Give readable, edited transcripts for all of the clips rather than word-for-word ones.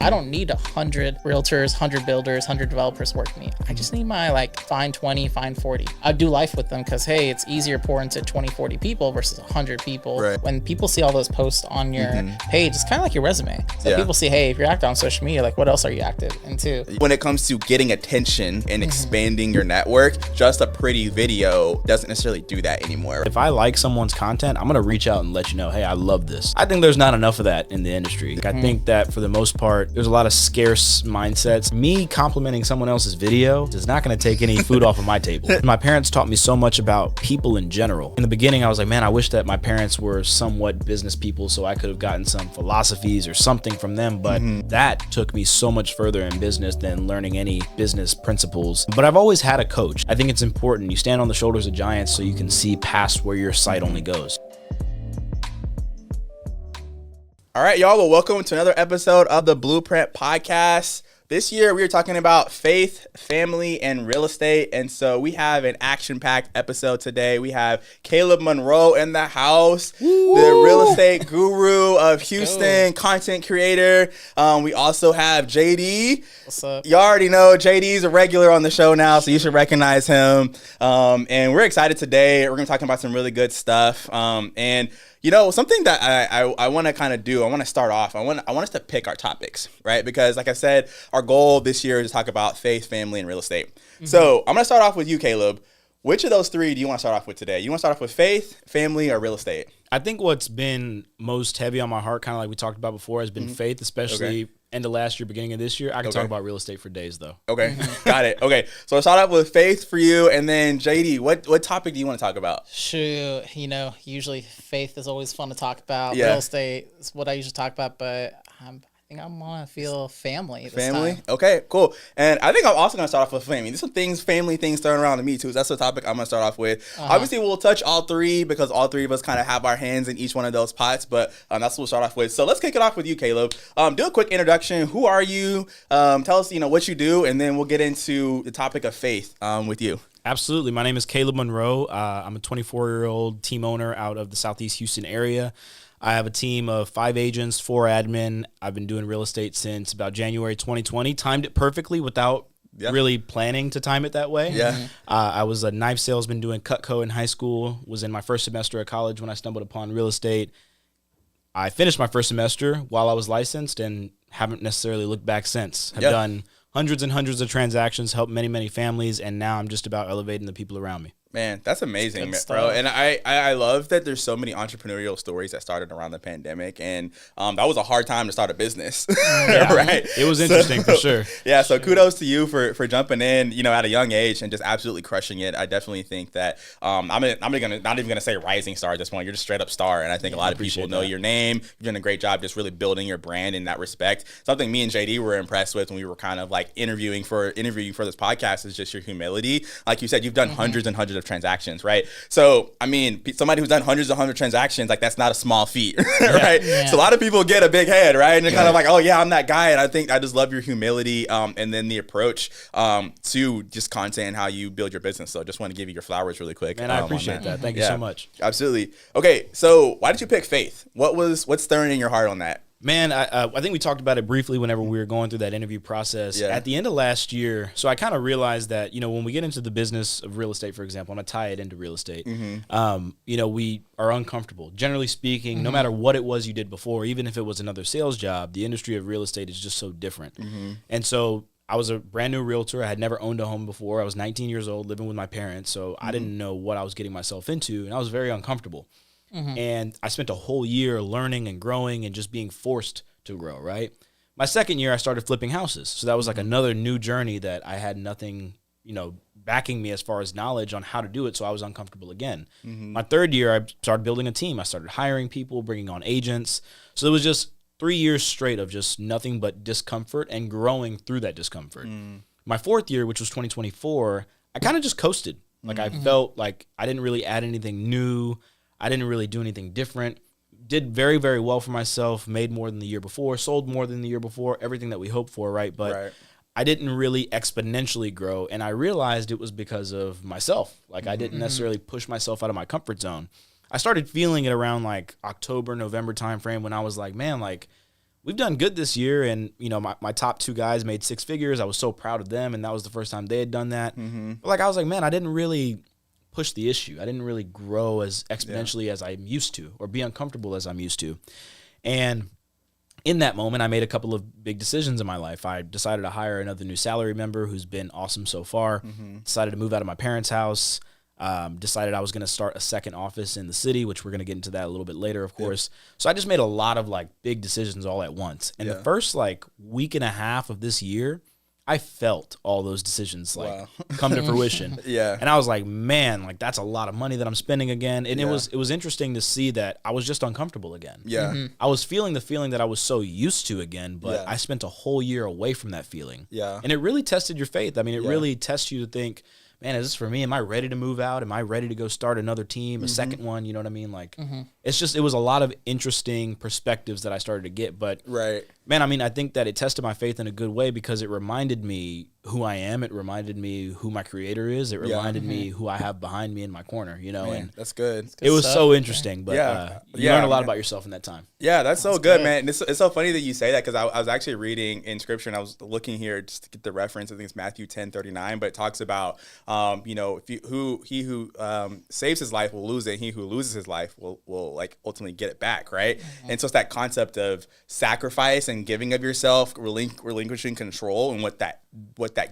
I don't need 100 realtors, 100 builders, 100 developers to work with me. I just need my find 20, find 40. I do life with them because, hey, it's easier to pour into 20, 40 people versus 100 people. Right. When people see all those posts on your page, it's kind of like your resume. So people see, hey, if you're active on social media, what else are you active into? When it comes to getting attention and expanding your network, just a pretty video doesn't necessarily do that anymore. If I like someone's content, I'm going to reach out and let you know, hey, I love this. I think there's not enough of that in the industry. I think that for the most part, there's a lot of scarce mindsets. Me complimenting someone else's video is not going to take any food off of my table. My parents taught me so much about people in general. In the beginning, I was like, man, I wish that my parents were somewhat business people so I could have gotten some philosophies or something from them. But that took me so much further in business than learning any business principles. But I've always had a coach. I think it's important. You stand on the shoulders of giants so you can see past where your sight only goes. All right, y'all. Well, welcome to another episode of the Blueprint Podcast. This year, we are talking about faith, family, and real estate. And so we have an action-packed episode today. We have Kaleb Monroe in the house, Woo! The real estate guru of Houston, content creator. We also have JD. What's up? You already know JD's a regular on the show now, so you should recognize him. And we're excited today. We're going to be talking about some really good stuff. And you know, something that I want to kind of do, I want to start off, I want us to pick our topics, right? Because like I said, our goal this year is to talk about faith, family, and real estate. So I'm going to start off with you, Kaleb. Which of those three do you want to start off with today? You want to start off with faith, family, or real estate? I think what's been most heavy on my heart, kind of like we talked about before, has been faith, especially end of last year, beginning of this year. I can talk about real estate for days, though. Okay, got it. Okay, so I'll start off with faith for you, and then JD, what topic do you want to talk about? Shoot, usually faith is always fun to talk about. Real estate is what I usually talk about, but I think I'm gonna feel family this time. Okay, cool. And I think I'm also gonna start off with family. There's some family things thrown around to me too. So that's the topic I'm gonna start off with. Obviously, we'll touch all three because all three of us kind of have our hands in each one of those pots. But that's what we'll start off with. So let's kick it off with you, Kaleb. Do a quick introduction. Who are you? Tell us, what you do, and then we'll get into the topic of faith with you. Absolutely. My name is Kaleb Monroe. I'm a 24-year-old team owner out of the Southeast Houston area. I have a team of 5 agents, 4 admin. I've been doing real estate since about January 2020. Timed it perfectly without really planning to time it that way. I was a knife salesman doing Cutco in high school, was in my first semester of college when I stumbled upon real estate. I finished my first semester while I was licensed and haven't necessarily looked back since. I've done hundreds and hundreds of transactions, helped many, many families, and now I'm just about elevating the people around me. Man, that's amazing, bro. And I love that there's so many entrepreneurial stories that started around the pandemic. And that was a hard time to start a business, right? It was interesting for sure. Yeah, so kudos to you for jumping in, at a young age and just absolutely crushing it. I definitely think that I'm not even gonna say rising star at this point. You're just straight up star. And I think a lot of people know your name. You're doing a great job just really building your brand in that respect. Something me and JD were impressed with when we were kind of interviewing for this podcast is just your humility. Like you said, you've done hundreds and hundreds of transactions, right? So, somebody who's done hundreds and hundreds of transactions, that's not a small feat, right? Yeah. So a lot of people get a big head, right? And they're kind of like, oh yeah, I'm that guy. And I think I just love your humility and then the approach to just content and how you build your business. So just want to give you your flowers really quick. And I appreciate that. Thank you so much. Absolutely. Okay, so why did you pick faith? What's stirring in your heart on that? Man, I think we talked about it briefly whenever we were going through that interview process. At the end of last year, so I kind of realized that, when we get into the business of real estate, for example, I'm going to tie it into real estate, we are uncomfortable. Generally speaking, no matter what it was you did before, even if it was another sales job, the industry of real estate is just so different. And so I was a brand new realtor. I had never owned a home before. I was 19 years old, living with my parents, so I didn't know what I was getting myself into, and I was very uncomfortable. And I spent a whole year learning and growing and just being forced to grow, right? My second year, I started flipping houses. So that was another new journey that I had nothing, backing me as far as knowledge on how to do it. So I was uncomfortable again. My third year, I started building a team. I started hiring people, bringing on agents. So it was just 3 years straight of just nothing but discomfort and growing through that discomfort. My fourth year, which was 2024, I kind of just coasted. I felt like I didn't really add anything new. I didn't really do anything different. Did very, very well for myself, made more than the year before, sold more than the year before, everything that we hoped for, right? But I didn't really exponentially grow, and I realized it was because of myself. I didn't necessarily push myself out of my comfort zone. I started feeling it around October, November timeframe when I was like, man, we've done good this year. And, my top 2 guys made 6 figures. I was so proud of them. And that was the first time they had done that. But I was like, man, I didn't really push the issue. I didn't really grow as exponentially as I'm used to, or be uncomfortable as I'm used to. And in that moment, I made a couple of big decisions in my life. I decided to hire another new salary member who's been awesome so far. Decided to move out of my parents' house. Decided I was going to start a second office in the city, which we're going to get into that a little bit later, of course. So I just made a lot of big decisions all at once. And the first week and a half of this year, I felt all those decisions come to fruition. And I was like, man, that's a lot of money that I'm spending again. And it was interesting to see that I was just uncomfortable again. I was feeling the feeling that I was so used to again, but I spent a whole year away from that feeling. And it really tested your faith. I mean, it really tests you to think, man, is this for me? Am I ready to move out? Am I ready to go start another team, a second one? You know what I mean? It was a lot of interesting perspectives that I started to get. But man, I mean, I think that it tested my faith in a good way because it reminded me who I am. It reminded me who my creator is. It reminded me who I have behind me in my corner, Man, and that's good. It was so interesting, but you learn a lot about yourself in that time. Yeah, that's so good, man. And it's so funny that you say that because I was actually reading in scripture and I was looking here just to get the reference. I think it's Matthew 10:39, but it talks about, if he who saves his life will lose it. And he who loses his life will ultimately get it back, right? And so it's that concept of sacrifice and giving of yourself, relinquishing control, and what that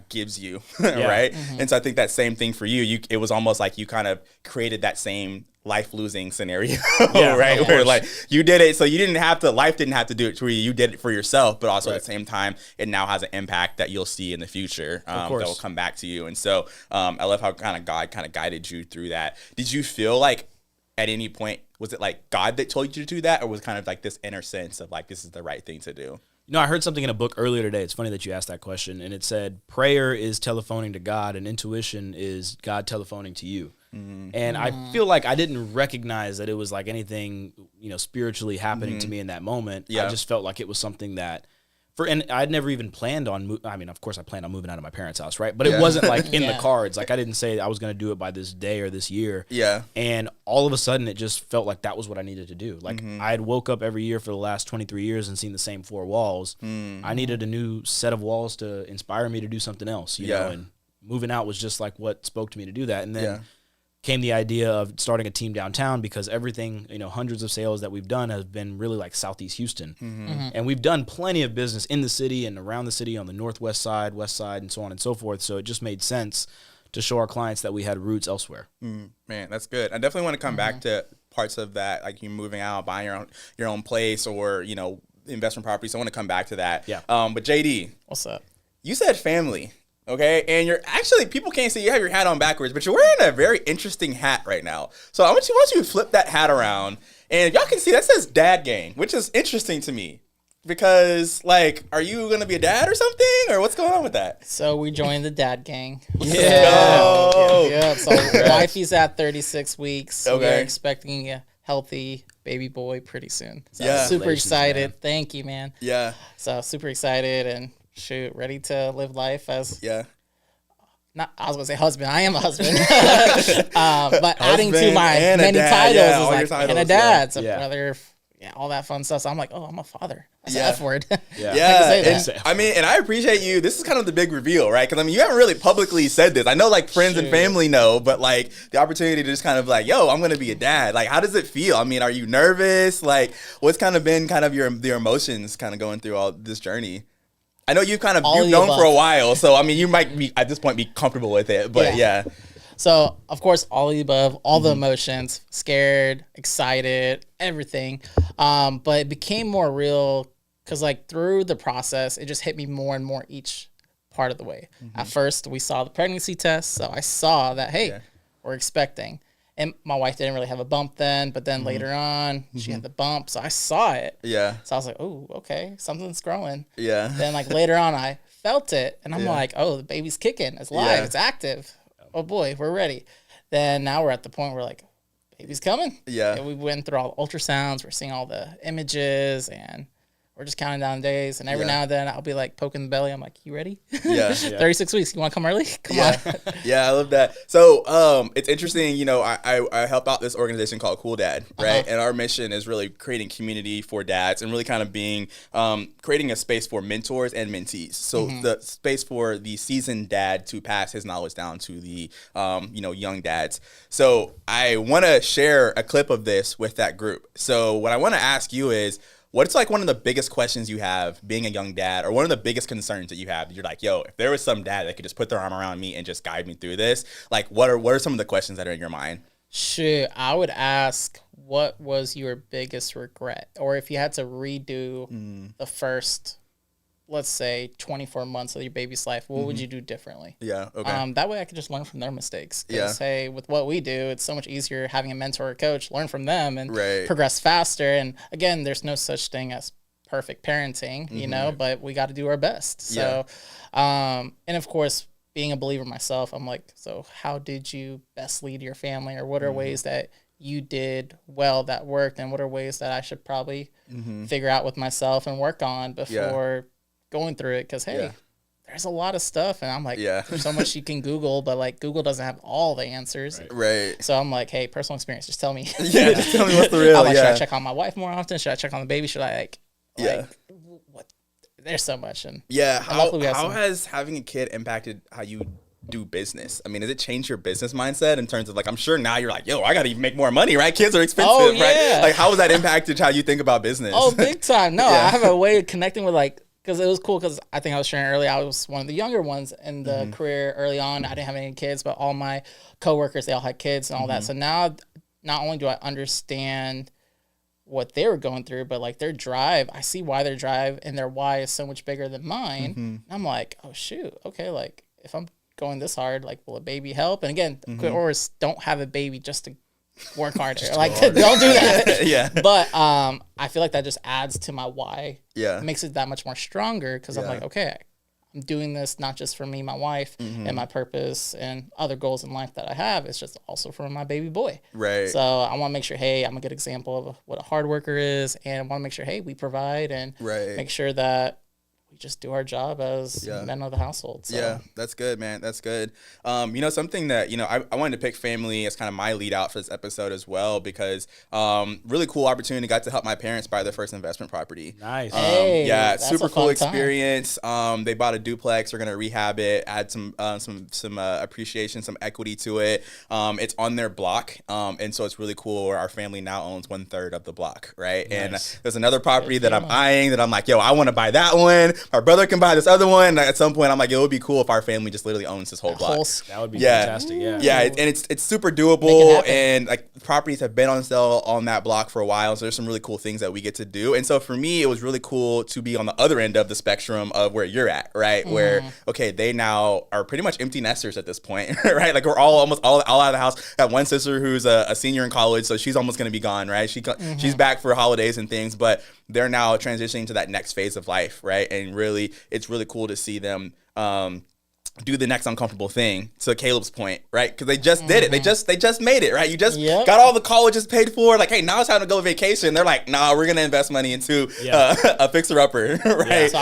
gives you, right? And so I think that same thing for you. It was almost like you kind of created that same life losing scenario, right? Where you did it, so you didn't have to. Life didn't have to do it for you. You did it for yourself, but also at the same time, it now has an impact that you'll see in the future that will come back to you. And so I love how God guided you through that. Did you feel like at any point was it God that told you to do that, or was it kind of this inner sense of this is the right thing to do? I heard something in a book earlier today. It's funny that you asked that question. And it said, prayer is telephoning to God and intuition is God telephoning to you. And I feel like I didn't recognize that it was anything, spiritually happening to me in that moment. I just felt like it was something that and I'd never even planned on, of course I planned on moving out of my parents' house, right? But it wasn't in the cards. I didn't say I was going to do it by this day or this year. And all of a sudden it just felt like that was what I needed to do. I had woke up every year for the last 23 years and seen the same 4 walls. I needed a new set of walls to inspire me to do something else, you know, and moving out was just what spoke to me to do that. And then came the idea of starting a team downtown because everything, hundreds of sales that we've done have been really Southeast Houston. And we've done plenty of business in the city and around the city on the northwest side, west side, and so on and so forth. So it just made sense to show our clients that we had roots elsewhere. Man, that's good. I definitely want to come back to parts of that, you moving out, buying your own place or, investment property. So I want to come back to that. But JD. What's up? You said family. Okay, and you're actually, people can't see you have your hat on backwards, but you're wearing a very interesting hat right now. So I want you to flip that hat around, and if y'all can see, that says Dad Gang, which is interesting to me because, are you gonna be a dad or something, or what's going on with that? So we joined the Dad Gang. Yeah. So wifey's at 36 weeks. Okay. We're expecting a healthy baby boy pretty soon. So super excited. Man. Thank you, man. Yeah. So super excited and. Ready to live life as I was gonna say husband. I am a husband, but adding to my many titles is and a dad, so brother, all that fun stuff. So I'm oh, I'm a father. That's an F word. And I appreciate you. This is kind of the big reveal, right? Because you haven't really publicly said this. I know friends and family know, but the opportunity to just kind of yo, I'm gonna be a dad. How does it feel? Are you nervous? What's kind of been your emotions kind of going through all this journey? I know you've known for a while, so you might be at this point be comfortable with it, but yeah. So of course, all of the above, all the emotions, scared, excited, everything. But it became more real because through the process, it just hit me more and more each part of the way. At first, we saw the pregnancy test, so I saw that we're expecting. And my wife didn't really have a bump then, but then later on, she had the bump. So I saw it. Yeah. So I was oh, okay, something's growing. Yeah. Then later on, I felt it. And I'm oh, the baby's kicking. It's live. It's active. Oh, boy, we're ready. Then now we're at the point where baby's coming. Yeah. And we went through all the ultrasounds. We're seeing all the images. And we're just counting down days. And every now and then I'll be like poking the belly. I'm like, you ready? Yeah. 36 weeks. You want to come early? Come on. Yeah, I love that. So it's interesting, you know, I help out this organization called Cool Dad, right? And our mission is really creating community for dads and really kind of being creating a space for mentors and mentees. So the space for the seasoned dad to pass his knowledge down to the young dads. So I want to share a clip of this with that group. So what I want to ask you is, what's like one of the biggest questions you have being a young dad, or one of the biggest concerns that you have? You're like, yo, if there was some dad that could just put their arm around me and just guide me through this, like what are some of the questions that are in your mind? Shit, I would ask, what was your biggest regret? Or if you had to redo the first, let's say, 24 months of your baby's life, what would you do differently? Yeah, okay. That way I could just learn from their mistakes. Because, hey, with what we do, it's so much easier having a mentor or coach, learn from them and progress faster. And again, there's no such thing as perfect parenting, you know, but we got to do our best. So, and of course, being a believer myself, I'm like, so how did you best lead your family? Or what are ways that you did well that worked? And what are ways that I should probably figure out with myself and work on before going through it? Because, hey, there's a lot of stuff. And I'm like, there's so much you can Google, but like Google doesn't have all the answers. Right. So I'm like, hey, personal experience, just tell me. Just tell me what's the real. I'm like, should I check on my wife more often? Should I check on the baby? Should I what? There's so much. And how has having a kid impacted how you do business? I mean, has it changed your business mindset in terms of like, I'm sure now you're like, yo, I got to even make more money, right? Kids are expensive, right? Like, how has that impacted how you think about business? Oh, big time. No, I have a way of connecting with like, because it was cool because I think I was sharing earlier, I was one of the younger ones in the career early on. I didn't have any kids, but all my coworkers, they all had kids and all that. So now, not only do I understand what they were going through, but like their drive, I see why their drive and their why is so much bigger than mine. And I'm like, oh shoot, okay, like if I'm going this hard, like will a baby help? And again, or don't have a baby just to work harder. Like don't do that. But I feel like that just adds to my why. It makes it that much more stronger because I'm like, okay, I'm doing this not just for me, my wife, and my purpose and other goals in life that I have. It's just also for my baby boy. Right. So I want to make sure, hey, I'm a good example of what a hard worker is, and I want to make sure, hey, we provide and make sure that we just do our job as men of the household. So. Yeah, that's good, man. That's good. Something that, I wanted to pick family as kind of my lead out for this episode as well, because really cool opportunity. Got to help my parents buy their first investment property. Nice. Super cool experience. They bought a duplex. They're going to rehab it, add some appreciation, some equity to it. It's on their block. And so it's really cool. Our family now owns 1/3 of the block. Right. Nice. And there's another property that I'm eyeing that I'm like, yo, I want to buy that one. My brother can buy this other one. And at some point, I'm like, it would be cool if our family just literally owns this whole block. That would be fantastic. And it's super doable. And like properties have been on sale on that block for a while. So there's some really cool things that we get to do. And so for me, it was really cool to be on the other end of the spectrum of where you're at, right? Where, okay, they now are pretty much empty nesters at this point, right? Like we're almost all out of the house. I have one sister who's a senior in college, so she's almost going to be gone, right? She's back for holidays and things, but they're now transitioning to that next phase of life, right? And really, it's really cool to see them do the next uncomfortable thing, to Caleb's point, right? Because they just did it. They just made it, right? You just got all the colleges paid for. Like, hey, now it's time to go vacation. They're like, nah, we're gonna invest money into a fixer-upper, right?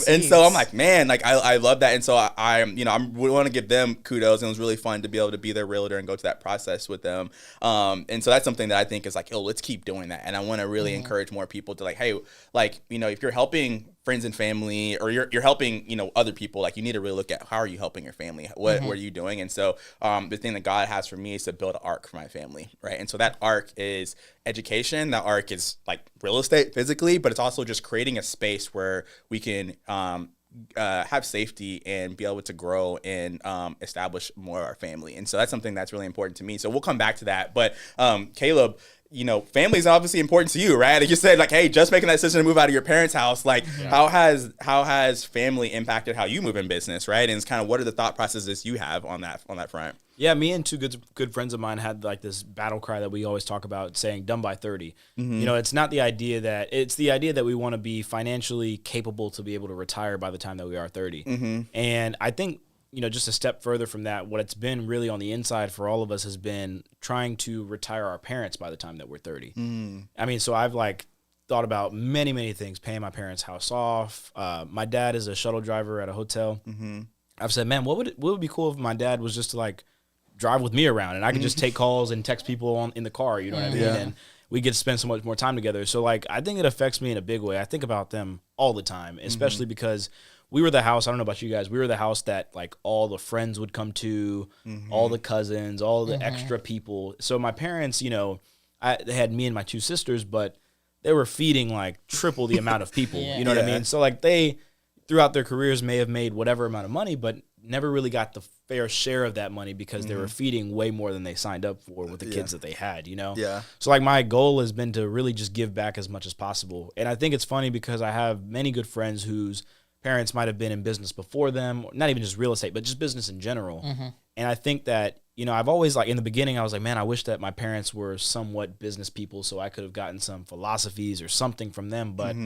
And so I'm like, man, like I love that. And so I want to give them kudos. And it was really fun to be able to be their realtor and go through that process with them. And so that's something that I think is like, oh, let's keep doing that. And I want to really encourage more people to like, hey, like, if you're helping friends and family, or you're helping, other people, like you need to really look at how are you helping your family? What are you doing? And so the thing that God has for me is to build an arc for my family, right? And so that arc is education. That arc is like real estate physically, but it's also just creating a space where we can have safety and be able to grow and establish more of our family. And so that's something that's really important to me. So we'll come back to that. But Kaleb, family is obviously important to you, right? Like you said, like, hey, just making that decision to move out of your parents' house, like how has family impacted how you move in business, right? And it's kind of, what are the thought processes you have on that front? Yeah, me and two good friends of mine had like this battle cry that we always talk about, saying done by 30. It's not the idea that we want to be financially capable to be able to retire by the time that we are 30. And I think, just a step further from that, what it's been really on the inside for all of us has been trying to retire our parents by the time that we're 30. I mean, so I've like thought about many, many things, paying my parents' house off. My dad is a shuttle driver at a hotel. Mm-hmm. I've said, man, what would be cool if my dad was just to like drive with me around and I could just take calls and text people in the car, you know what I mean? Yeah. And we get to spend so much more time together. So like, I think it affects me in a big way. I think about them all the time, especially because we were the house, I don't know about you guys, we were the house that like all the friends would come to, all the cousins, all the extra people. So my parents, you know, they had me and my 2 sisters, but they were feeding like triple the amount of people, you know what I mean? So like they, throughout their careers, may have made whatever amount of money, but never really got the fair share of that money because they were feeding way more than they signed up for with the kids that they had, you know? Yeah. So like my goal has been to really just give back as much as possible. And I think it's funny because I have many good friends whose parents might have been in business before them, not even just real estate, but just business in general. And I think that, you know, I've always like in the beginning, I was like, man, I wish that my parents were somewhat business people so I could have gotten some philosophies or something from them. But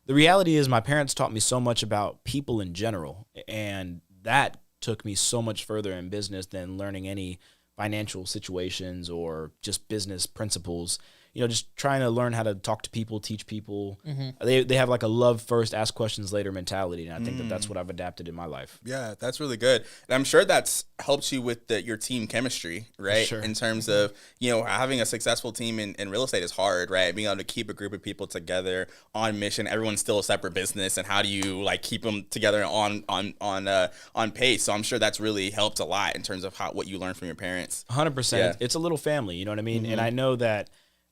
the reality is my parents taught me so much about people in general. And that took me so much further in business than learning any financial situations or just business principles. You know, just trying to learn how to talk to people, teach people. They have like a love first, ask questions later mentality. And I think that that's what I've adapted in my life. Yeah, that's really good. And I'm sure that's helped you with your team chemistry, right? Sure. In terms of, you know, having a successful team in real estate is hard, right? Being able to keep a group of people together on mission. Everyone's still a separate business. And how do you like keep them together on pace? So I'm sure that's really helped a lot in terms of what you learned from your parents. 100%. Yeah. It's a little family, you know what I mean? And I know that,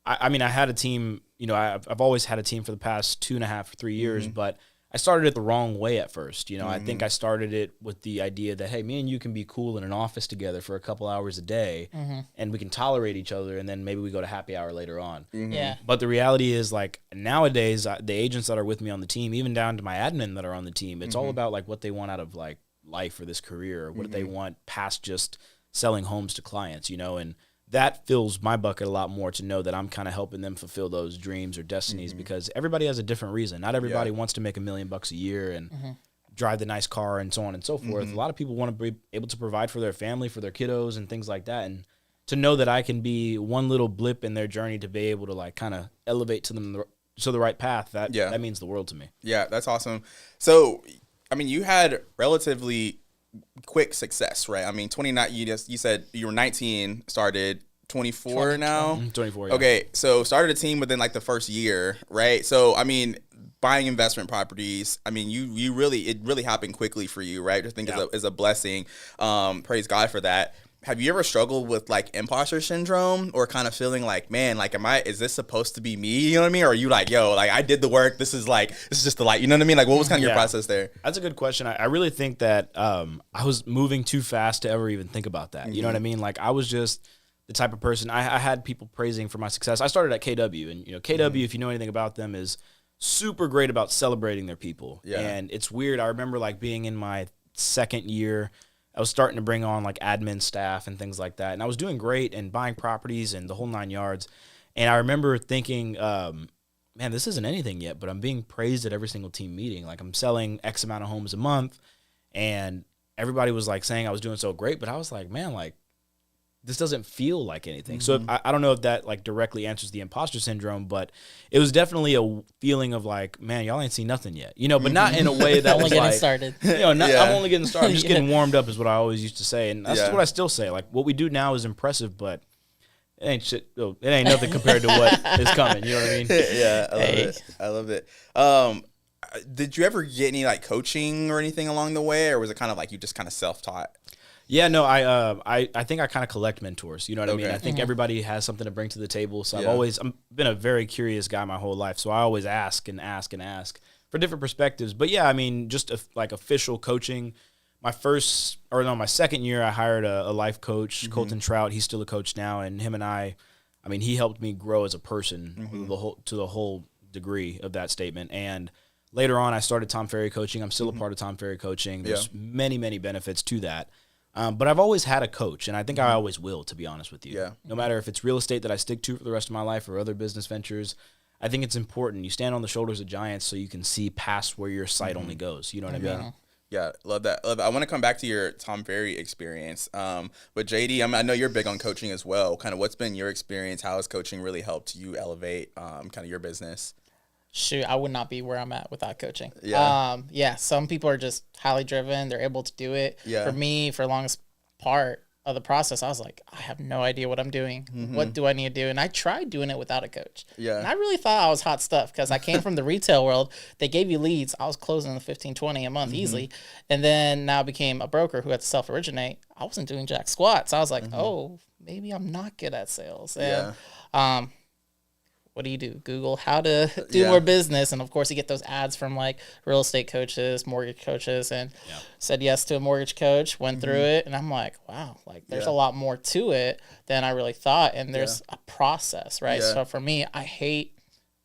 I mean, I had a team, you know, I've always had a team for the past 2.5, 3 years, but I started it the wrong way at first. You know, I think I started it with the idea that, hey, me and you can be cool in an office together for a couple hours a day and we can tolerate each other and then maybe we go to happy hour later on. Yeah. But the reality is like nowadays, the agents that are with me on the team, even down to my admin that are on the team, it's all about like what they want out of like life or this career, or what do they want past just selling homes to clients, you know, and that fills my bucket a lot more to know that I'm kind of helping them fulfill those dreams or destinies because everybody has a different reason. Not everybody wants to make $1 million a year and drive the nice car and so on and so forth. A lot of people want to be able to provide for their family, for their kiddos and things like that. And to know that I can be one little blip in their journey to be able to like kind of elevate to them to the right path, that means the world to me. Yeah, that's awesome. So, I mean, you had relatively quick success, right? I mean, 29. You said you were 19, started 24 now. 24. Yeah. Okay, so started a team within like the first year, right? So, I mean, buying investment properties. I mean, it really happened quickly for you, right? I think is a blessing. Praise God for that. Have you ever struggled with like imposter syndrome or kind of feeling like, man, like, is this supposed to be me? You know what I mean? Or are you like, yo, like I did the work. This is just the light. You know what I mean? Like, what was kind of your process there? That's a good question. I really think that I was moving too fast to ever even think about that. You know what I mean? Like I was just the type of person, I had people praising for my success. I started at KW and, you know, KW, if you know anything about them, is super great about celebrating their people. Yeah. And it's weird. I remember like being in my second year, I was starting to bring on like admin staff and things like that. And I was doing great and buying properties and the whole 9 yards. And I remember thinking, man, this isn't anything yet, but I'm being praised at every single team meeting. Like I'm selling X amount of homes a month. And everybody was like saying I was doing so great. But I was like, man, like this doesn't feel like anything. So I don't know if that like directly answers the imposter syndrome, but it was definitely a feeling of like, man, y'all ain't seen nothing yet, you know, but not in a way that was like, started. You know, I'm only getting started. I'm just getting warmed up is what I always used to say. And that's what I still say. Like what we do now is impressive, but it ain't shit. It ain't nothing compared to what is coming. You know what I mean? Yeah. I love it. Did you ever get any like coaching or anything along the way, or was it kind of like you just kind of self-taught? Yeah, no, I think I kind of collect mentors. You know what I mean? I think everybody has something to bring to the table. So I've been a very curious guy my whole life. So I always ask and ask and ask for different perspectives. But yeah, I mean, just like official coaching. My second year, I hired a life coach, Colton Trout. He's still a coach now, and him and I mean, he helped me grow as a person to the whole degree of that statement. And later on, I started Tom Ferry coaching. I'm still a part of Tom Ferry coaching. There's many, many benefits to that. But I've always had a coach, and I think I always will, to be honest with you. Yeah. No matter if it's real estate that I stick to for the rest of my life or other business ventures, I think it's important. You stand on the shoulders of giants so you can see past where your sight only goes. You know what I mean? Yeah, love that. I want to come back to your Tom Ferry experience. But JD, I know you're big on coaching as well. Kind of what's been your experience? How has coaching really helped you elevate kind of your business? Shoot, I would not be where I'm at without coaching. Yeah. Some people are just highly driven. They're able to do it. Yeah. For me, for the longest part of the process, I was like, I have no idea what I'm doing. What do I need to do? And I tried doing it without a coach. Yeah. And I really thought I was hot stuff because I came from the retail world. They gave you leads. I was closing the 15, 20 a month easily. And then now I became a broker who had to self-originate. I wasn't doing jack squat. So I was like, oh, maybe I'm not good at sales. And what do you do? Google how to do more business. And of course, you get those ads from like real estate coaches, mortgage coaches, and said yes to a mortgage coach, went through it. And I'm like, wow, like there's a lot more to it than I really thought. And there's a process, right? So for me, I hate,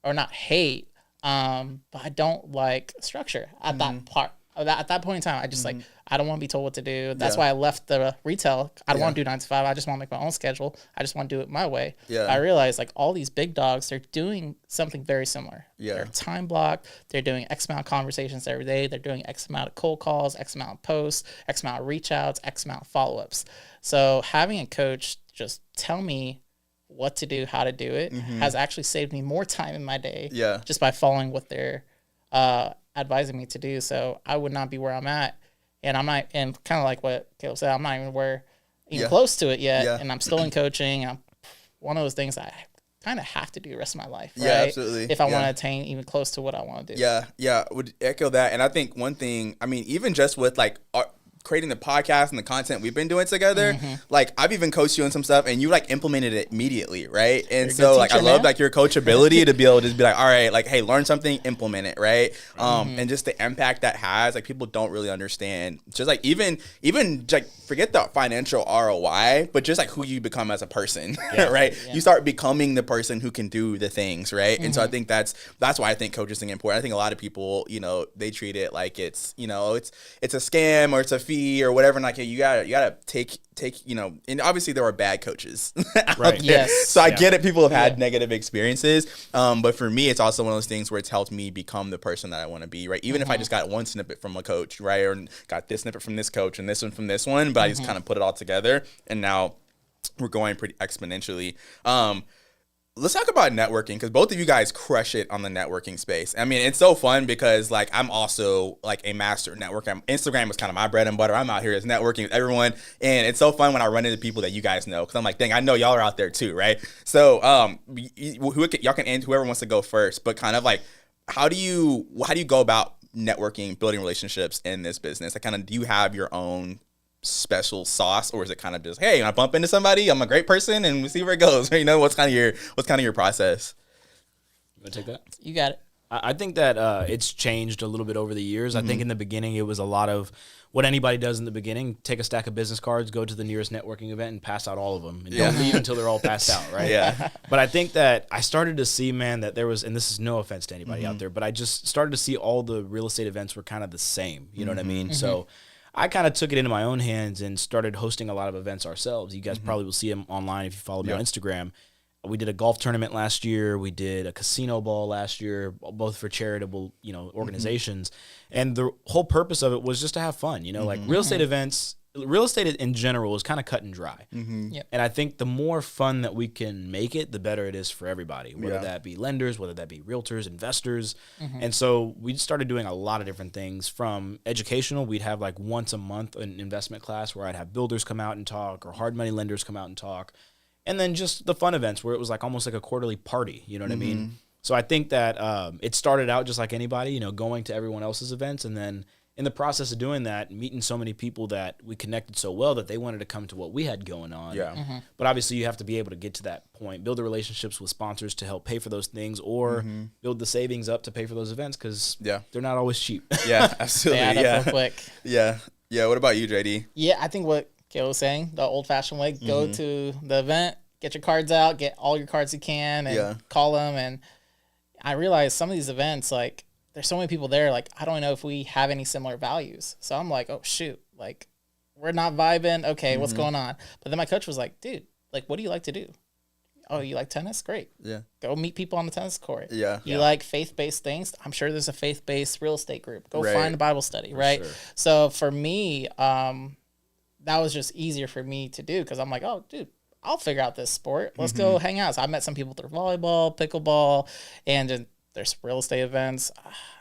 or not hate, but I don't like structure at that part. At that point in time, I just like, I don't want to be told what to do. That's why I left the retail. I don't want to do 9 to 5. I just want to make my own schedule. I just want to do it my way. I realized like all these big dogs, they're doing something very similar. They're time blocked. They're doing X amount of conversations every day. They're doing X amount of cold calls, X amount of posts, X amount of reach outs, X amount of follow-ups. So having a coach just tell me what to do, how to do it, has actually saved me more time in my day just by following what they're advising me to do. So I would not be where I'm at. And I'm not, and kind of like what Kaleb said, I'm not even close to it yet. And I'm still in coaching. I'm one of those things I kind of have to do the rest of my life, right? Absolutely. If I want to attain even close to what I want to do. Yeah, would echo that. And I think one thing, I mean, even just with like creating the podcast and the content we've been doing together, like I've even coached you on some stuff and you like implemented it immediately, right? And so like I love like your coachability to be able to just be like, all right, like, hey, learn something, implement it, right? And just the impact that has, like people don't really understand. Just like even like forget the financial ROI, but just like who you become as a person, right? You start becoming the person who can do the things, right? And so I think that's why I think coaching is important. I think a lot of people, you know, they treat it like it's, you know, it's a scam or it's a fee or whatever. And like, you gotta take, you know, and obviously there are bad coaches out there. So I get it. People have had negative experiences. But for me, it's also one of those things where it's helped me become the person that I want to be, right? Even if I just got one snippet from a coach, right? Or got this snippet from this coach and this one from this one, but I just kind of put it all together. And now we're going pretty exponentially. Let's talk about networking, because both of you guys crush it on the networking space. I mean, it's so fun because like I'm also like a master networker. Instagram is kind of my bread and butter. I'm out here as networking with everyone, and it's so fun when I run into people that you guys know, because I'm like, dang, I know y'all are out there too, right? So y'all can end, whoever wants to go first, but kind of like how do you go about networking, building relationships in this business? Like, kind of, do you have your own special sauce, or is it kind of just, hey, when I bump into somebody, I'm a great person and we see where it goes? You know, what's kind of your process? You want to take that? You got it. I think that it's changed a little bit over the years. I think in the beginning it was a lot of what anybody does in the beginning: take a stack of business cards, go to the nearest networking event, and pass out all of them, and don't leave until they're all passed out, right? But I think that I started to see, man, that there was, and this is no offense to anybody out there, but I just started to see all the real estate events were kind of the same. You know what I mean? So I kind of took it into my own hands and started hosting a lot of events ourselves. You guys probably will see them online if you follow me on Instagram. We did a golf tournament last year. We did a casino ball last year, both for charitable, you know, organizations. And the whole purpose of it was just to have fun. You know, like real estate events, real estate in general is kind of cut and dry. And I think the more fun that we can make it, the better it is for everybody, whether that be lenders, whether that be realtors, investors. And so we started doing a lot of different things. From educational, we'd have like once a month an investment class where I'd have builders come out and talk, or hard money lenders come out and talk. And then just the fun events where it was like almost like a quarterly party, you know what I mean? So I think that it started out just like anybody, you know, going to everyone else's events, and then in the process of doing that, meeting so many people that we connected so well that they wanted to come to what we had going on. But obviously you have to be able to get to that point, build the relationships with sponsors to help pay for those things, or build the savings up to pay for those events, because they're not always cheap. Absolutely. They add up real quick. Yeah. What about you, JD? Yeah, I think what Kaleb was saying, the old-fashioned way, go to the event, get your cards out, get all your cards you can, and call them. And I realized some of these events, like, there's so many people there, like, I don't know if we have any similar values. So I'm like, oh, shoot, like, we're not vibing. Okay, what's going on? But then my coach was like, dude, like, what do you like to do? Oh, you like tennis? Great. Go meet people on the tennis court. You like faith-based things? I'm sure there's a faith-based real estate group. Go find a Bible study, right? Sure. So for me, that was just easier for me to do, because I'm like, oh, dude, I'll figure out this sport. Let's go hang out. So I met some people through volleyball, pickleball, and there's real estate events.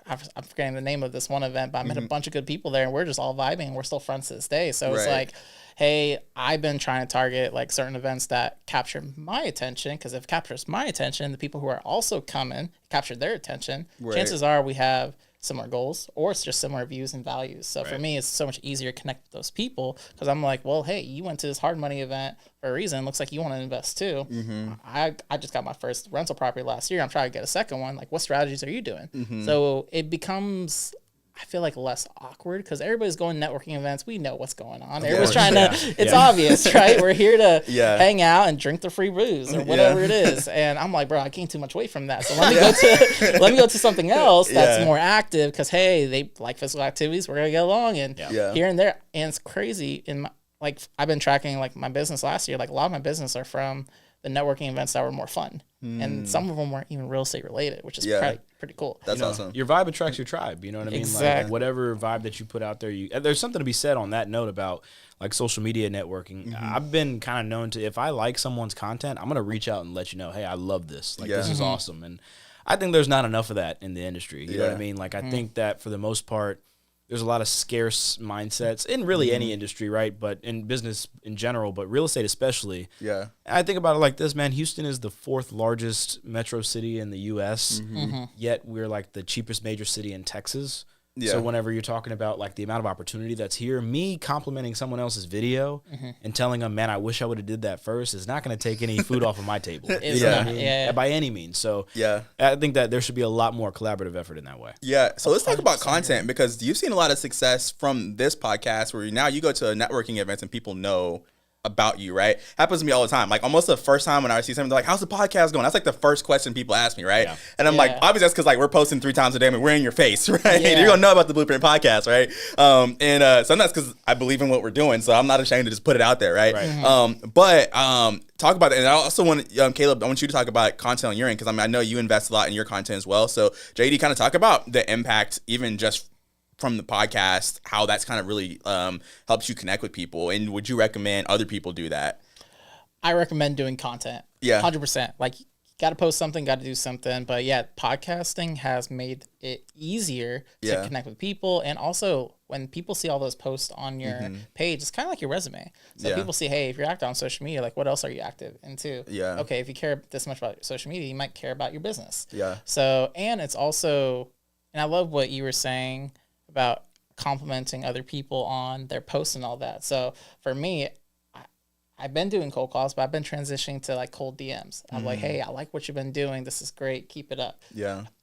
I'm forgetting the name of this one event, but I met a bunch of good people there, and we're just all vibing, and we're still friends to this day. So it's like, hey, I've been trying to target like certain events that capture my attention, because if it captures my attention, the people who are also coming capture their attention. Chances are we have similar goals, or it's just similar views and values. So for me, it's so much easier to connect with those people, because I'm like, well, hey, you went to this hard money event for a reason. Looks like you want to invest too. I just got my first rental property last year. I'm trying to get a second one. Like, what strategies are you doing? So it becomes, I feel like, less awkward, because everybody's going to networking events. We know what's going on. Everybody's trying to, it's obvious, right? We're here to hang out and drink the free booze or whatever it is. And I'm like, bro, I gained too much weight from that. So let me go to something else that's more active, because, hey, they like physical activities. We're going to get along, and here and there. And it's crazy. Like, I've been tracking like my business last year. Like, a lot of my business are from the networking events that were more fun. And some of them weren't even real estate related, which is pretty cool. That's awesome. Your vibe attracts your tribe. You know what I mean? Exactly. Like, whatever vibe that you put out there, there's something to be said on that note about like social media networking. I've been kind of known to, if I like someone's content, I'm going to reach out and let you know, hey, I love this. Like, this is awesome. And I think there's not enough of that in the industry. You know what I mean? Like, I think that for the most part, there's a lot of scarce mindsets in really any industry, right? But in business in general, but real estate especially. Yeah. I think about it like this, man. Houston is the 4th largest metro city in the U.S., yet we're like the cheapest major city in Texas. Yeah. So whenever you're talking about like the amount of opportunity that's here, me complimenting someone else's video and telling them, man, I wish I would have did that first, is not going to take any food off of my table. By any means. So I think that there should be a lot more collaborative effort in that way. Yeah. So let's talk about content, because you've seen a lot of success from this podcast, where now you go to networking events and people know about you, right? Happens to me all the time. Like, almost the first time when I see something, they're like, how's the podcast going? That's like the first question people ask me, right? And I'm like, obviously that's because like we're posting 3 times a day and we're in your face, right? You're gonna know about the Blueprint podcast, right? Sometimes because I believe in what we're doing, so I'm not ashamed to just put it out there, right? Talk about it. And I also want, Kaleb, I want you to talk about content on your end, because I know you invest a lot in your content as well. So JD, kind of talk about the impact, even just from the podcast, how that's kind of really helps you connect with people. And would you recommend other people do that? I recommend doing content. 100%. Like, you got to post something, got to do something. But podcasting has made it easier to connect with people. And also, when people see all those posts on your page, it's kind of like your resume. So people see, hey, if you're active on social media, like, what else are you active into? Okay, if you care this much about social media, you might care about your business. So, and it's also, and I love what you were saying about complimenting other people on their posts and all that. So for me, I've been doing cold calls, but I've been transitioning to like cold DMs. I'm like, hey, I like what you've been doing. This is great. Keep it up.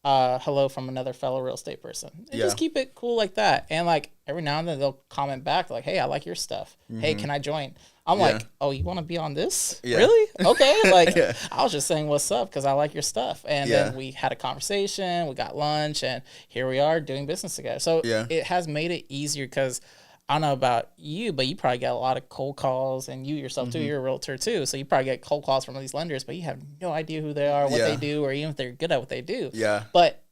Hello from another fellow real estate person. And just keep it cool like that. And like every now and then they'll comment back like, hey, I like your stuff. Hey, can I join? I'm like, oh, you want to be on this? Really? Okay. Like, I was just saying what's up because I like your stuff. And then we had a conversation, we got lunch, and here we are doing business together. So it has made it easier because I don't know about you, but you probably get a lot of cold calls, and you yourself too, you're a realtor too. So you probably get cold calls from these lenders, but you have no idea who they are, what they do, or even if they're good at what they do. But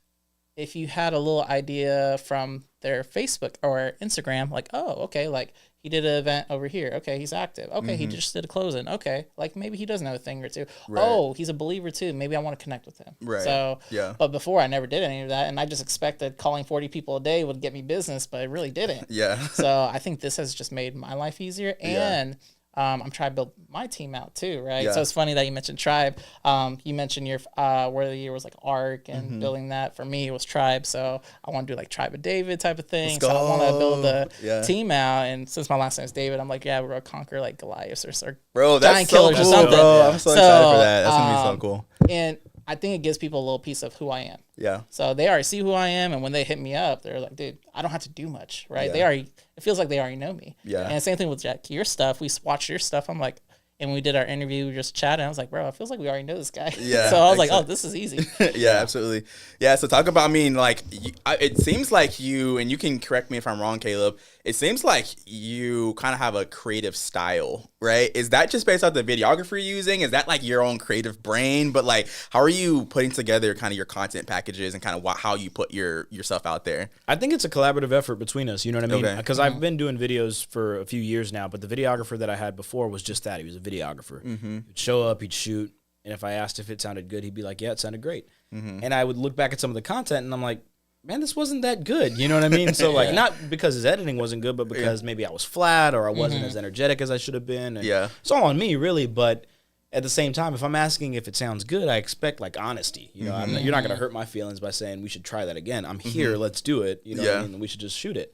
if you had a little idea from their Facebook or Instagram, like, oh, okay, like he did an event over here. Okay, he's active. Okay, he just did a closing. Okay, like maybe he does know a thing or two. Oh, he's a believer too. Maybe I want to connect with him. So, but before I never did any of that, and I just expected calling 40 people a day would get me business, but it really didn't. So I think this has just made my life easier, and I'm trying to build my team out too, right? So it's funny that you mentioned Tribe. You mentioned your word of the year was like ARC and building that. For me, it was Tribe. So I want to do like Tribe of David type of thing. So I want to build the team out. And since my last name is David, I'm like, we're going to conquer like Goliaths or bro, that's giant so killers cool, or something. Bro. I'm so excited for that. That's going to be so cool. And I think it gives people a little piece of who I am. So they already see who I am, and when they hit me up, they're like, dude, I don't have to do much, right? It feels like they already know me. And same thing with Jack, your stuff. We watched your stuff. I'm like, and when we did our interview, we were just chatting. I was like, bro, it feels like we already know this guy. So I was like, oh, this is easy. Absolutely. So talk about, I mean, like, it seems like you, and you can correct me if I'm wrong, Kaleb, it seems like you kind of have a creative style, right? Is that just based off the videographer you're using? Is that like your own creative brain? But like, how are you putting together kind of your content packages and kind of how you put yourself out there? I think it's a collaborative effort between us. You know what I mean? Because I've been doing videos for a few years now, but the videographer that I had before was just that. He was a videographer. He'd show up, he'd shoot, And if I asked if it sounded good, he'd be like, yeah, it sounded great. And I would look back at some of the content and I'm like, man, this wasn't that good. You know what I mean? So like, not because his editing wasn't good, but because maybe I was flat or I wasn't as energetic as I should have been. And it's all on me really. But at the same time, if I'm asking if it sounds good, I expect like honesty. You know, you're not going to hurt my feelings by saying we should try that again. I'm here. Let's do it. You know what I mean? We should just shoot it.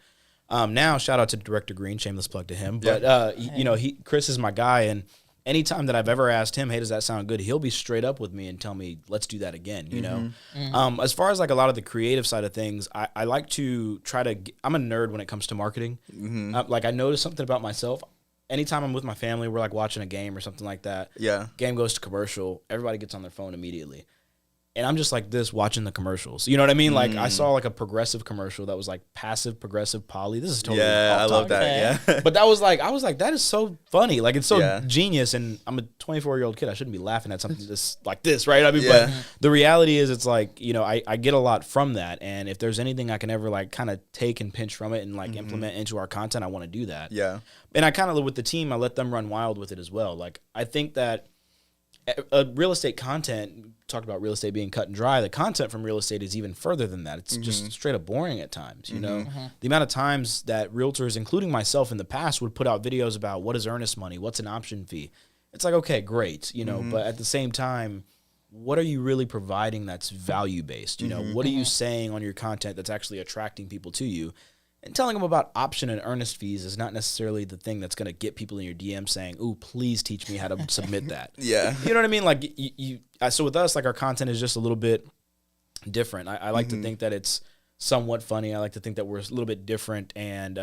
Now, shout out to Director Green, shameless plug to him. But, you know, Chris is my guy. And anytime that I've ever asked him, hey, does that sound good? He'll be straight up with me and tell me, let's do that again, you know? As far as like a lot of the creative side of things, I like to try to, I'm a nerd when it comes to marketing. Like I noticed something about myself. Anytime I'm with my family, we're like watching a game or something like that. Game goes to commercial. Everybody gets on their phone immediately. And I'm just like this watching the commercials. You know what I mean? Like I saw like a progressive commercial that was like passive, progressive, poly. This is totally I love that. Yeah. But that was like, I was like, that is so funny. Like it's so genius. And I'm a 24-year-old kid. I shouldn't be laughing at something like this, right? I mean, but the reality is it's like, you know, I get a lot from that. And if there's anything I can ever like kind of take and pinch from it and like implement into our content, I want to do that. And I kind of live with the team. I let them run wild with it as well. Like I think that real estate content, talked about real estate being cut and dry. The content from real estate is even further than that. It's just straight up boring at times, you know? The amount of times that realtors, including myself in the past, would put out videos about what is earnest money, what's an option fee. It's like, okay, great, you know, but at the same time, what are you really providing that's value-based? You know, what are you saying on your content that's actually attracting people to you? And telling them about option and earnest fees is not necessarily the thing that's going to get people in your DM saying, "Ooh, please teach me how to submit that." You know what I mean? Like, so with us, like our content is just a little bit different. I like to think that it's somewhat funny. I like to think that we're a little bit different. And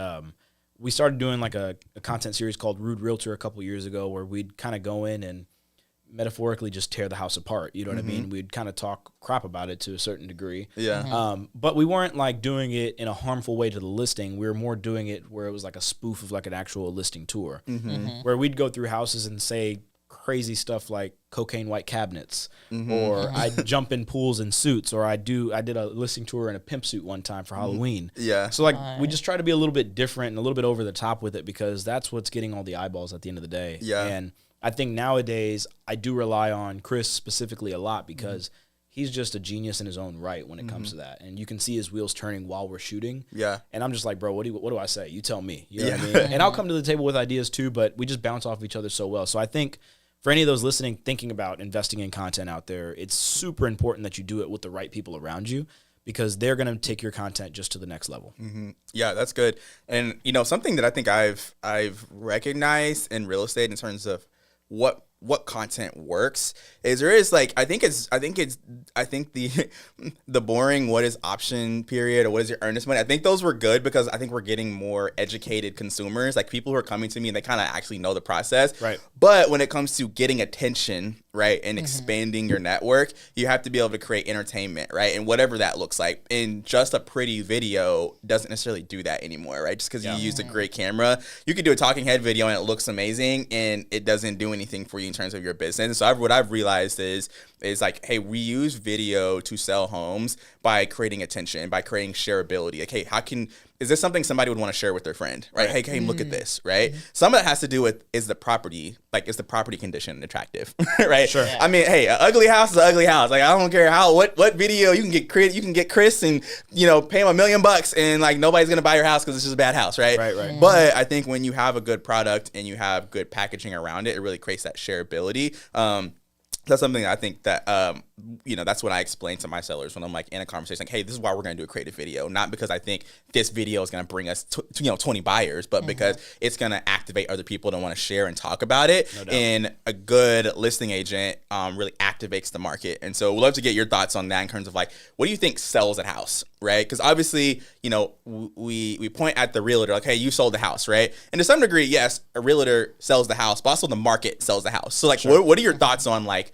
we started doing like a content series called Rude Realtor a couple years ago, where we'd kind of go in and metaphorically just tear the house apart. You know what I mean? We'd kind of talk crap about it to a certain degree. But we weren't like doing it in a harmful way to the listing. We were more doing it where it was like a spoof of like an actual listing tour, where we'd go through houses and say crazy stuff like cocaine white cabinets, or I'd jump in pools in suits, or I did a listing tour in a pimp suit one time for Halloween. So like we just try to be a little bit different and a little bit over the top with it, because that's what's getting all the eyeballs at the end of the day. And I think nowadays I do rely on Chris specifically a lot, because he's just a genius in his own right when it comes to that. And you can see his wheels turning while we're shooting. And I'm just like, bro, what do I say? You tell me. You know what I mean? And I'll come to the table with ideas too, but we just bounce off each other so well. So I think for any of those listening, thinking about investing in content out there, it's super important that you do it with the right people around you, because they're going to take your content just to the next level. Yeah, that's good. And, you know, something that I think I've recognized in real estate in terms of what content works is there is like I think the the boring what is option period or what is your earnest money, I think those were good, because I think we're getting more educated consumers, like people who are coming to me and they kind of actually know the process. But when it comes to getting attention, right, and expanding your network, you have to be able to create entertainment, right, and whatever that looks like. And just a pretty video doesn't necessarily do that anymore, right? Just because you use a great camera, you could do a talking head video and it looks amazing, and it doesn't do anything for you in terms of your business. So what I've realized is like, hey, we use video to sell homes by creating attention, by creating shareability. Like, hey, is this something somebody would want to share with their friend, right? Hey, look at this, right? Some of that has to do with, is the property condition attractive, right? I mean, hey, an ugly house is an ugly house. Like, I don't care what video you can get Chris and, you know, pay him $1 million and like nobody's gonna buy your house because it's just a bad house, right? But I think when you have a good product and you have good packaging around it, it really creates that shareability. That's something I think that, you know, that's what I explain to my sellers when I'm like in a conversation, like, hey, this is why we're going to do a creative video. Not because I think this video is going to bring us, 20 buyers, but because it's going to activate other people to want to share and talk about it. And a good listing agent really activates the market. And so we'd love to get your thoughts on that in terms of like, what do you think sells a house, right? Because obviously, you know, we point at the realtor, like, hey, you sold the house, right? And to some degree, yes, a realtor sells the house, but also the market sells the house. So like, what are your thoughts on like,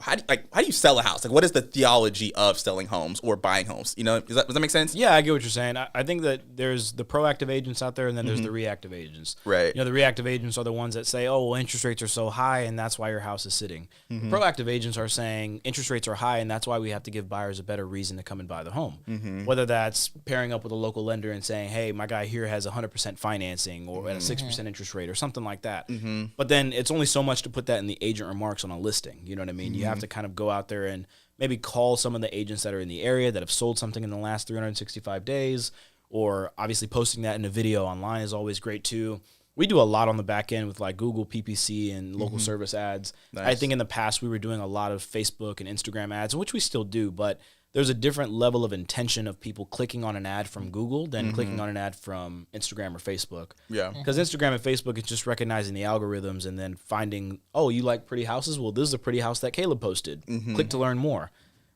how do you sell a house? Like, what is the theology of selling homes or buying homes? You know, does that make sense? Yeah, I get what you're saying. I think that there's the proactive agents out there, and then there's the reactive agents. You know, the reactive agents are the ones that say, oh, well, interest rates are so high, and that's why your house is sitting. Proactive agents are saying interest rates are high, and that's why we have to give buyers a better reason to come and buy the home. Whether that's pairing up with a local lender and saying, hey, my guy here has 100% financing or at a 6% interest rate or something like that. But then it's only so much to put that in the agent remarks on a listing. You know what I mean? you have to kind of go out there and maybe call some of the agents that are in the area that have sold something in the last 365 days, or obviously posting that in a video online is always great too. We do a lot on the back end with like Google PPC and local service ads. Nice. I think in the past we were doing a lot of Facebook and Instagram ads, which we still do, but there's a different level of intention of people clicking on an ad from Google than clicking on an ad from Instagram or Facebook. Yeah. Because Instagram and Facebook is just recognizing the algorithms and then finding, oh, you like pretty houses? Well, this is a pretty house that Kaleb posted. Click to learn more.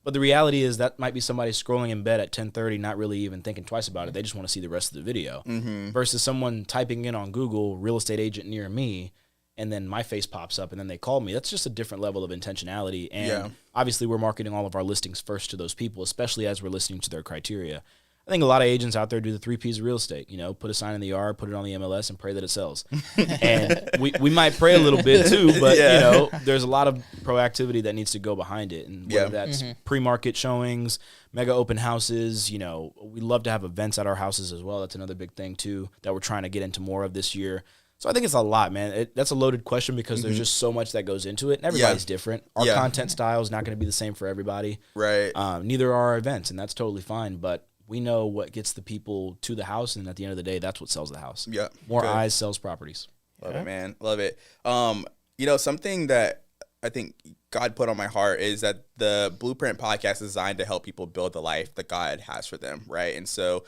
But the reality is that might be somebody scrolling in bed at 10:30, not really even thinking twice about it. They just want to see the rest of the video. Versus someone typing in on Google, real estate agent near me, and then my face pops up and then they call me. That's just a different level of intentionality. And obviously we're marketing all of our listings first to those people, especially as we're listening to their criteria. I think a lot of agents out there do the 3 Ps of real estate, put a sign in the yard, put it on the MLS and pray that it sells. And we might pray a little bit too, but there's a lot of proactivity that needs to go behind it. And whether that's pre-market showings, mega open houses, we love to have events at our houses as well. That's another big thing too that we're trying to get into more of this year. So I think it's a lot, man. That's a loaded question because there's just so much that goes into it. And everybody's different. Our content style is not going to be the same for everybody. Right. Neither are our events, and that's totally fine. But we know what gets the people to the house, and at the end of the day, that's what sells the house. Yeah. More eyes sells properties. Love it, man. Love it. Something that I think God put on my heart is that the Blueprint podcast is designed to help people build the life that God has for them, right? And so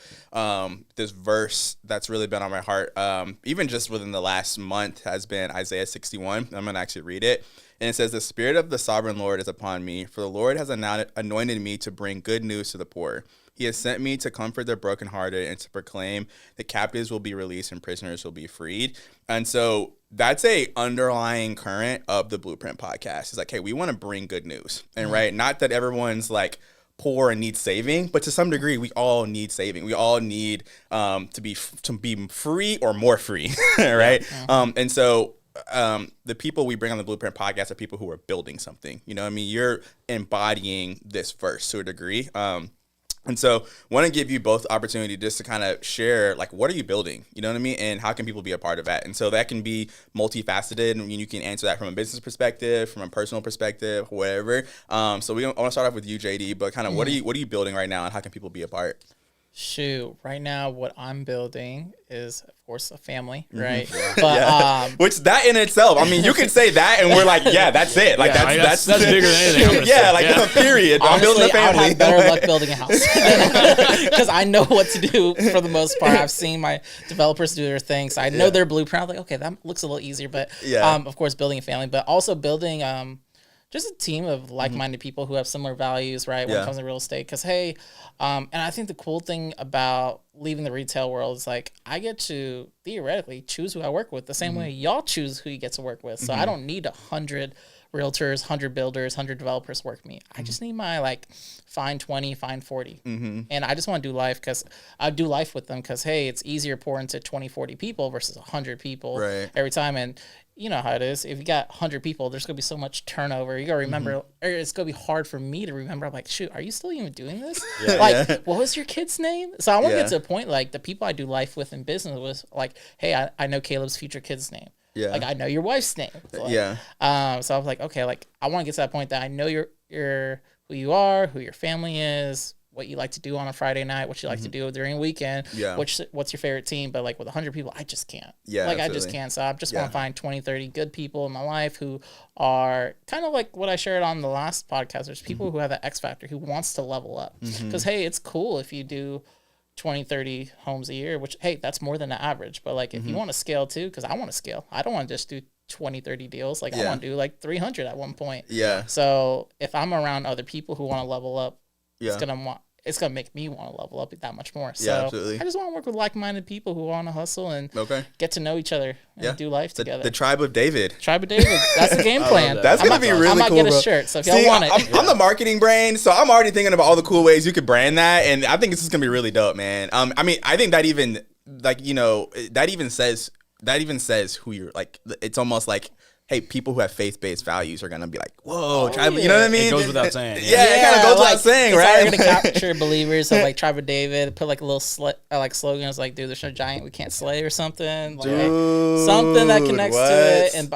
this verse that's really been on my heart, even just within the last month, has been Isaiah 61. I'm going to actually read it. And it says, "The Spirit of the Sovereign Lord is upon me, for the Lord has anointed me to bring good news to the poor. He has sent me to comfort the brokenhearted and to proclaim that captives will be released and prisoners will be freed." And so that's a underlying current of the Blueprint podcast. It's like, hey, we want to bring good news. And right, not that everyone's like poor and needs saving, but to some degree, we all need saving. We all need to be free or more free, right? And so the people we bring on the Blueprint podcast are people who are building something. You're embodying this verse to a degree. And so want to give you both opportunity just to kind of share, like, what are you building? You know what I mean? And how can people be a part of that? And so that can be multifaceted. I mean, you can answer that from a business perspective, from a personal perspective, whatever. So I want to start off with you, JD, but kind of what are you building right now and how can people be a part? Shoot, right now what I'm building is, of course, a family, right? But which that in itself, I mean, you can say that and we're like, yeah, that's it. Like that's bigger than anything. Period. Honestly, I'm building a family. I would have better luck building a house because I know what to do for the most part. I've seen my developers do their thing, so I know their blueprint. I'm like, okay, that looks a little easier. But of course, building a family, but also building just a team of like-minded people who have similar values, right, when it comes to real estate. Because, hey, and I think the cool thing about leaving the retail world is, like, I get to theoretically choose who I work with the same way y'all choose who you get to work with. So I don't need 100 realtors, 100 builders, 100 developers work with me. I just need my, like, find 20, find 40. And I just want to do life because I do life with them because, hey, it's easier to pour into 20, 40 people versus 100 people every time. And you know how it is. If you got 100 people, there's going to be so much turnover. You got to remember, or it's going to be hard for me to remember. I'm like, shoot, are you still even doing this? What was your kid's name? So I want to get to a point, like, the people I do life with in business was like, hey, I know Kaleb's future kid's name. Yeah. Like, I know your wife's name. So, so I was like, okay, like, I want to get to that point that I know you're who you are, who your family is, what you like to do on a Friday night, what you like to do during a weekend, what's your favorite team. But like with 100 people, I just can't. I just can't. So I just want to find 20, 30 good people in my life who are kind of like what I shared on the last podcast. There's people who have that X factor, who wants to level up. Because, hey, it's cool if you do 20, 30 homes a year, which, hey, that's more than the average. But like if you want to scale too, because I want to scale. I don't want to just do 20, 30 deals. Like I want to do like 300 at one point. So if I'm around other people who want to level up, it's gonna make me want to level up that much more. So I just want to work with like-minded people who want to hustle and get to know each other and do life together. The tribe of David. Tribe of David. That's the game plan. That's gonna be really cool. I might get a shirt. So if y'all want it, I'm the marketing brain, so I'm already thinking about all the cool ways you could brand that, and I think this is gonna be really dope, man. I mean, I think that even that even says who you're like. It's almost like, hey, people who have faith-based values are gonna be like, whoa, tribe, you know what I mean? It goes without saying. It kind of goes without saying, right? We're gonna capture believers of like Tribe of David, put like a little slogans like, dude, there's no giant we can't slay or something. Like, something that connects to it. And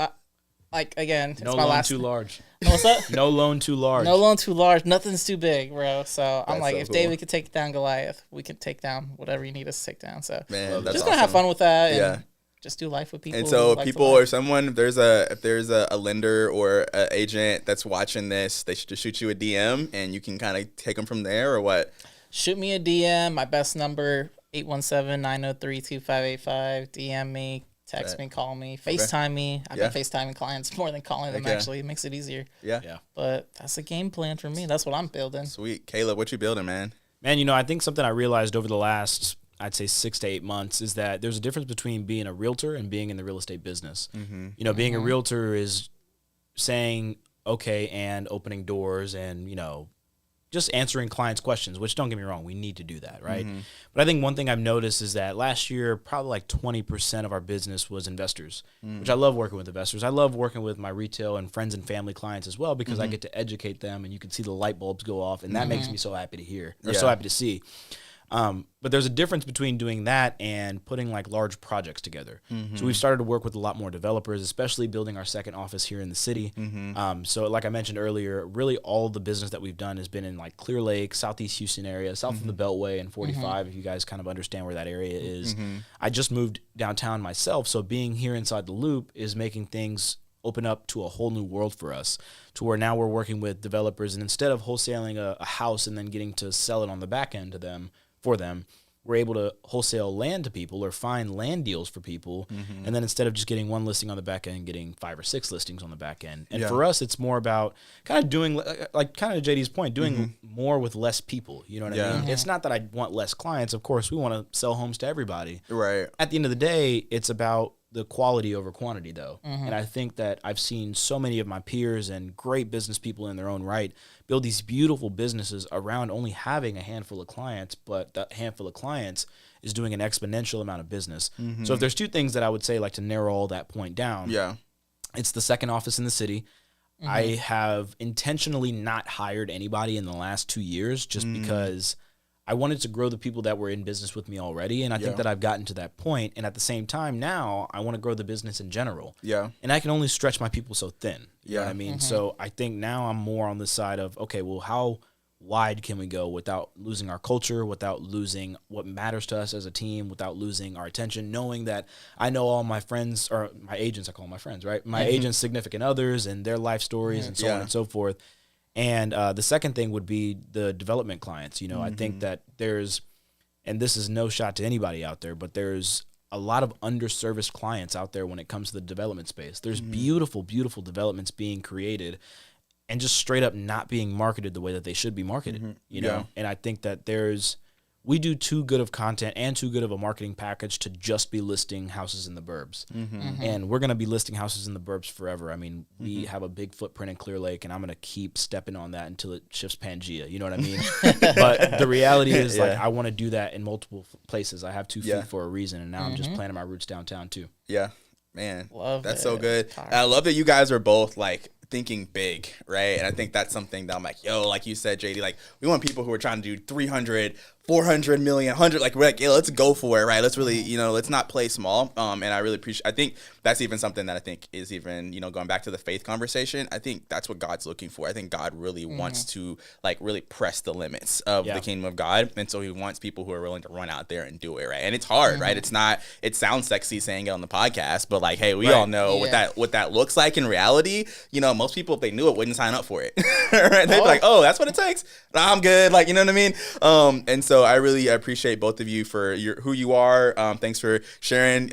like, again, it's no my loan last too large. What's up? No loan too large. No loan too large. Nothing's too big, bro. So I'm like, so if cool. David could take down Goliath, we can take down whatever you need us to take down. So Man, that's just gonna have fun with that. And just do life with people. And so like people or someone, if there's a lender or an agent that's watching this, they should just shoot you a DM and you can kind of take them from there, or what? Shoot me a DM. My best number, 817-903-2585. DM me, text me, call me, FaceTime me. I've been FaceTiming clients more than calling them, actually. It makes it easier. Yeah. But that's a game plan for me. That's what I'm building. Sweet. Kaleb, what you building, man? Man, I think something I realized over the last, I'd say 6 to 8 months, is that there's a difference between being a realtor and being in the real estate business. Mm-hmm. Being a realtor is saying okay and opening doors and, just answering clients' questions, which, don't get me wrong, we need to do that, right? Mm-hmm. But I think one thing I've noticed is that last year, probably like 20% of our business was investors, which I love working with investors. I love working with my retail and friends and family clients as well, because I get to educate them and you can see the light bulbs go off, and that makes me so happy to hear, or so happy to see. But there's a difference between doing that and putting like large projects together. Mm-hmm. So we've started to work with a lot more developers, especially building our second office here in the city. Mm-hmm. So like I mentioned earlier, really all the business that we've done has been in like Clear Lake, Southeast Houston area, south of the Beltway and 45, if you guys kind of understand where that area is. I just moved downtown myself, so being here inside the Loop is making things open up to a whole new world for us, to where now we're working with developers, and instead of wholesaling a house and then getting to sell it on the back end for them, we're able to wholesale land to people or find land deals for people. And then instead of just getting one listing on the back end, getting 5 or 6 listings on the back end. And for us, it's more about kind of doing, like kind of JD's point, doing more with less people. You know what I mean? It's not that I want less clients. Of course, we want to sell homes to everybody. Right. At the end of the day, it's about the quality over quantity, though. And I think that I've seen so many of my peers and great business people in their own right build these beautiful businesses around only having a handful of clients, but that handful of clients is doing an exponential amount of business. So if there's 2 things that I would say, like, to narrow all that point down, it's the second office in the city. I have intentionally not hired anybody in the last 2 years just because I wanted to grow the people that were in business with me already, and I think that I've gotten to that point. And at the same time, now I want to grow the business in general. And I can only stretch my people so thin. You know what I mean? So I think now I'm more on the side of, okay, well, how wide can we go without losing our culture, without losing what matters to us as a team, without losing our attention, knowing that I know all my friends, or my agents, I call them my friends, right? My agents' significant others and their life stories and so on and so forth. And the second thing would be the development clients. I think that there's, and this is no shot to anybody out there, but there's a lot of underserviced clients out there when it comes to the development space. There's beautiful, beautiful developments being created and just straight up not being marketed the way that they should be marketed, you know? And I think that we do too good of content and too good of a marketing package to just be listing houses in the burbs. And we're going to be listing houses in the burbs forever. I mean, we have a big footprint in Clear Lake, and I'm going to keep stepping on that until it shifts Pangea. You know what I mean? But the reality is, like, I want to do that in multiple places. I have 2 feet for a reason, and now I'm just planting my roots downtown too. Yeah, man. Love That's it. so good. I love that you guys are both, like, thinking big, right? And I think that's something that I'm like, yo, like you said, JD, like, we want people who are trying to do 300, 400 million, 100, like, we're like, yeah, let's go for it, right? Let's really, let's not play small. And I really appreciate, I think that's even something that I think is even, going back to the faith conversation, I think that's what God's looking for. I think God really wants to, like, really press the limits of the kingdom of God. And so he wants people who are willing to run out there and do it, right? And it's hard, right? It's not, it sounds sexy saying it on the podcast, but, like, hey, we all know what that looks like in reality. Most people, if they knew it, wouldn't sign up for it. Right? They'd be like, oh, that's what it takes? Nah, I'm good. Like, you know what I mean? And so I really appreciate both of you for who you are. Thanks for sharing,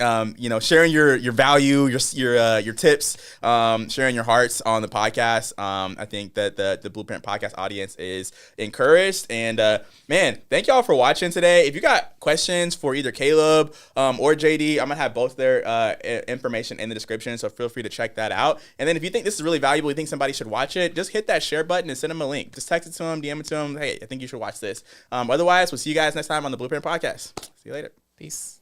sharing your value, your tips, sharing your hearts on the podcast. I think that the Blueprint Podcast audience is encouraged. And man, thank y'all for watching today. If you got questions for either Kaleb or JD, I'm gonna have both their information in the description, so feel free to check that out. And then if you think this is really valuable, you think somebody should watch it, just hit that share button and send them a link. Just text it to them, DM it to them. Hey, I think you should watch this. Otherwise, we'll see you guys next time on the Blueprint Podcast. See you later. Peace.